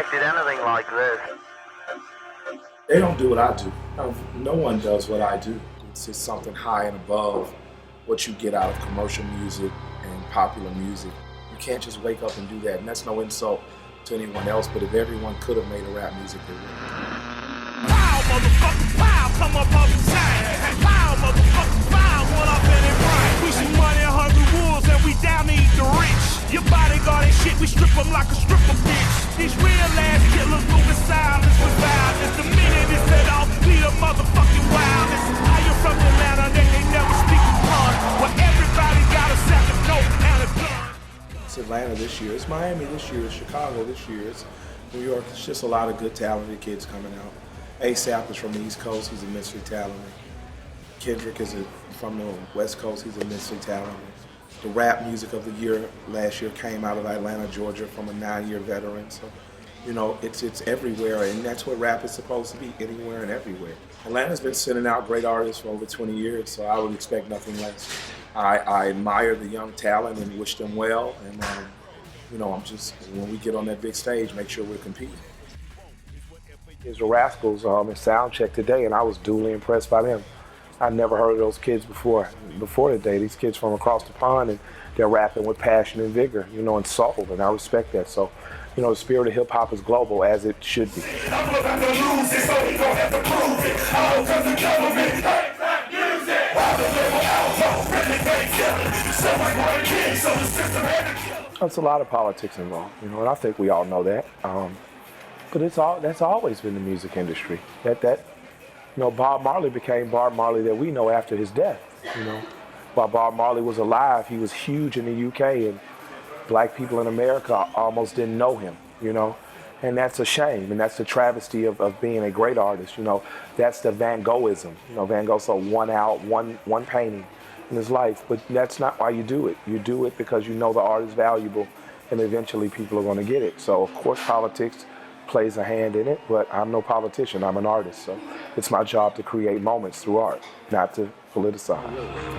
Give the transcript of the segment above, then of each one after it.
expected anything like this. They don't do what I do. No one does what I do. It's just something high and above what you get out of commercial music and popular music. You can't just wake up and do that, and that's no insult to anyone else, but if everyone could have made a rap music, they would. Pow, motherfucker, pow, come up off the side. Pow, motherfucker, pow, one up in it right. We some money-hungry wolves and we down to eat the rich. Your bodyguard and shit, we strip them like a stripper bitch. These real-ass killers moving silence with violence. The minute it's set off, be the motherfucking wildest. How you from Atlanta, they never speak a pun. Well, everybody got a second note and a gun. It's Atlanta this year, it's Miami this year, it's Chicago this year, it's New York. It's just a lot of good talented kids coming out. ASAP is from the East Coast, he's immensely talented. Kendrick is from the West Coast, he's immensely talented. The rap music of the year last year came out of Atlanta, Georgia, from a 9-year veteran. So, you know, it's everywhere, and that's what rap is supposed to be, anywhere and everywhere. Atlanta's been sending out great artists for over 20 years, so I would expect nothing less. I admire the young talent and wish them well, and you know, I'm just, when we get on that big stage, make sure we're competing. Here's the Rascals in sound check today, and I was duly impressed by them. I'd never heard of those kids before today. These kids from across the pond, and they're rapping with passion and vigor, you know, and soul, and I respect that. So, you know, the spirit of hip hop is global, as it should be. There's a lot of politics involved, you know, and I think we all know that. But that's always been the music industry. You know, Bob Marley became Bob Marley that we know after his death, you know. While Bob Marley was alive, he was huge in the UK, and black people in America almost didn't know him, you know. And that's a shame, and that's the travesty of being a great artist, you know. That's the Van Goghism. You know, Van Gogh saw one painting in his life, but that's not why you do it. You do it because you know the art is valuable, and eventually people are going to get it. So, of course, politics plays a hand in it, but I'm no politician, I'm an artist, so it's my job to create moments through art, not to politicize.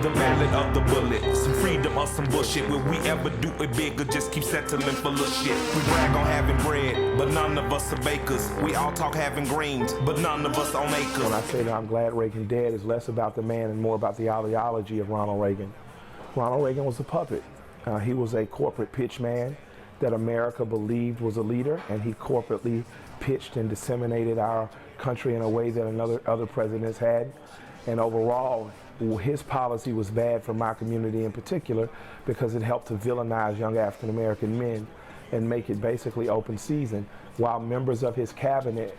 The ballad of the bullet, some freedom or some bullshit. Will we ever do it big or just keep settling for little shit? We brag on having bread, but none of us are bakers. We all talk having greens, but none of us own acres. When I say that I'm glad Reagan dead, it's less about the man and more about the ideology of Ronald Reagan. Ronald Reagan was a puppet. He was a corporate pitch man that America believed was a leader, and he corporately pitched and disseminated our country in a way that other presidents had. And overall, his policy was bad for my community in particular because it helped to villainize young African American men and make it basically open season, while members of his cabinet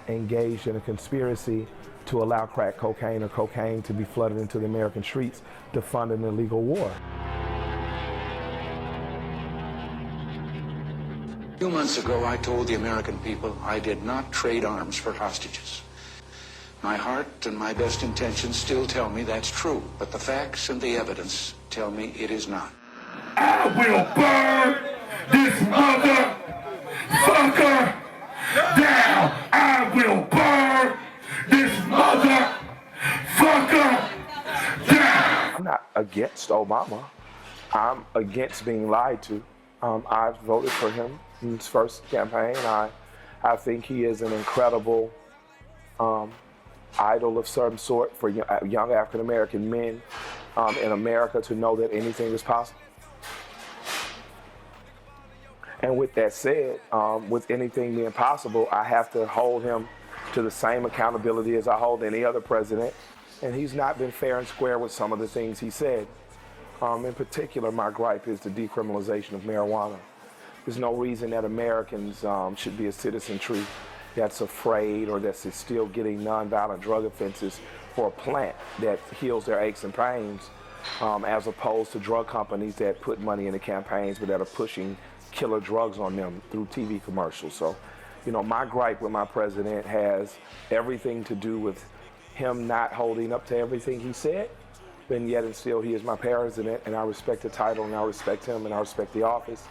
engaged in a conspiracy to allow crack cocaine or cocaine to be flooded into the American streets to fund an illegal war. A few months ago, I told the American people I did not trade arms for hostages. My heart and my best intentions still tell me that's true, but the facts and the evidence tell me it is not. I will burn this motherfucker down. I will burn this motherfucker down. I'm not against Obama. I'm against being lied to. I voted for him in his first campaign. I think he is an incredible idol of some sort for young African American men in America to know that anything is possible. And with that said, with anything being possible, I have to hold him to the same accountability as I hold any other president. And he's not been fair and square with some of the things he said. In particular, my gripe is the decriminalization of marijuana. There's no reason that Americans should be a citizenry that's afraid or that's still getting nonviolent drug offenses for a plant that heals their aches and pains, as opposed to drug companies that put money in the campaigns but that are pushing killer drugs on them through TV commercials. So, you know, my gripe with my president has everything to do with him not holding up to everything he said, and yet and still he is my president, and I respect the title, and I respect him, and I respect the office.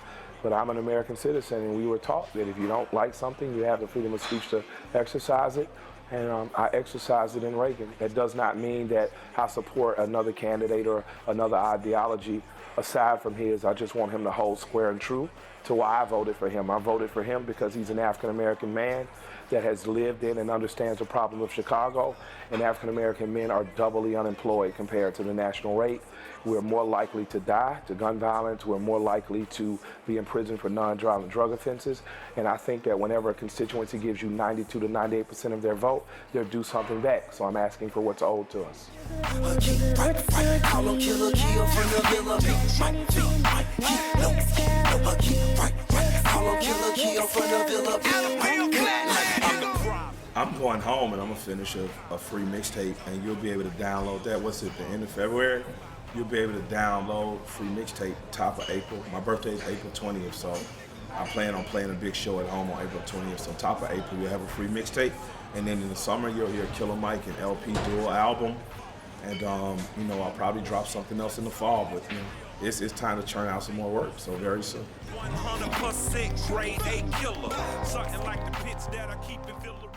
But I'm an American citizen, and we were taught that if you don't like something, you have the freedom of speech to exercise it, and I exercised it in Reagan. That does not mean that I support another candidate or another ideology aside from his. I just want him to hold square and true to why I voted for him. I voted for him because he's an African-American man that has lived in and understands the problem of Chicago, and African-American men are doubly unemployed compared to the national rate. We're more likely to die to gun violence. We're more likely to be in prison for non-violent drug offenses. And I think that whenever a constituency gives you 92 to 98% of their vote, they'll do something back. So I'm asking for what's owed to us. I'm going home and I'm gonna finish a free mixtape, and you'll be able to download that. What's it, the end of February? You'll be able to download free mixtape top of April. My birthday is April 20th, so I plan on playing a big show at home on April 20th. So top of April, you'll have a free mixtape, and then in the summer you'll hear Killer Mike and LP dual album, and you know, I'll probably drop something else in the fall. But you know, it's time to churn out some more work. So very soon. 100% grade A killer, something like the pits that I keep in Villa.